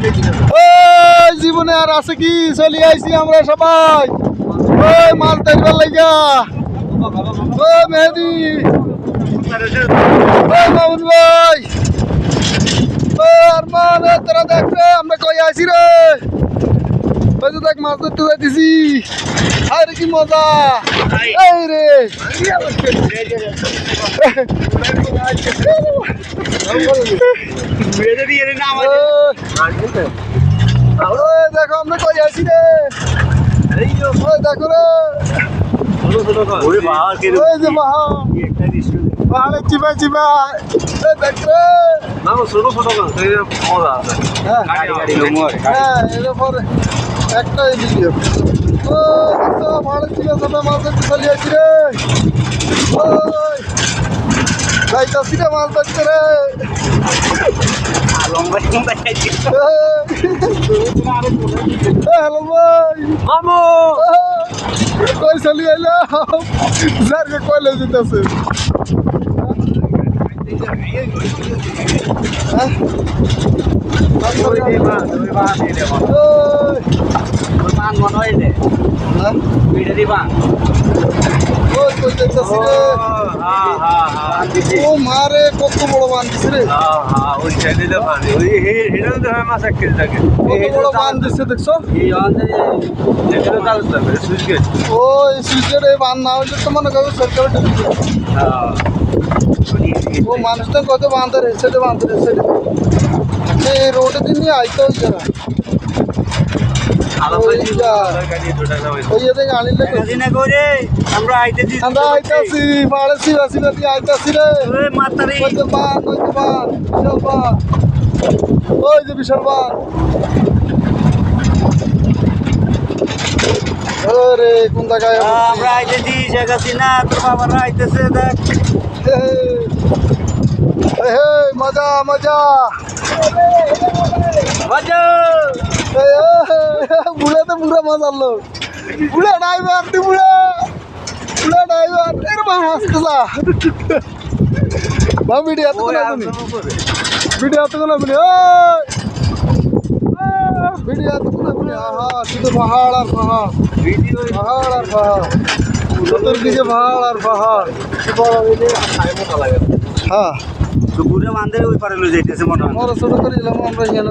ওই জীবনে আর আছে কি চলে আইছি আমরা সবাই ওই মাছ দেখবার লাগা ওই মেহেদি ওই মামুন ভাই ওই আরমান তোরা দেখ রে আমরা কই আইছি রে ওই তো দেখ মাছ ধরতে যাইতেছি আরে কি মজা এই রে দেখো আমরা কই আছি রে দেখো রে যে পাহাড়ে চিপা চিপা দেখ রে একটাই ভিডিও পাহাড়ে চিপা চিপা মাছ ধরতে চলে আসছি রে যাইতাছি রে মাছ ধরতে রে হ্যালো ভাই মামু কই চলি আইলা যারকে কইলে যেতেছে ও মারে কত বড় বাঁধছে রে কত বড় বাঁধছে দেখছো ওই সুইচ গেট এই বাঁধ না হইলে তো মনে করো সরকার ও মানুষটা কত বাঁধে রেছে এই রোডে দিন নিয়ে আইতে হইছে না আমরা আইতাছি পাহাড়ে শিবাসি আইতাছি রে ওই যে বিশাল বান রে কোন জায়গায় আমরা আইতেছি শেখ হাসিনা তোর বাবারা আইতেছে দেখ মজা মজা মজা বুড়া তো বুড়া মজা লো বুড়া ড্রাইভার তুই বুড়া ড্রাইভার এর মা হাসতে যা বা ভিডিও তো না তুমি ভিডিও তো না বলি ভিডিও তো না বলি আহা শুধু পাহাড় আর পাহাড় ভিডিও পাহাড় আর পাহাড় চতুর্দিকে পাহাড় আর পাহাড় হ্যাঁ তো ঘুরে মানদের ওই পারে লয়ে যাইতেছে মনে হয় আমরা ছোট করে দিলাম আমরা এখানে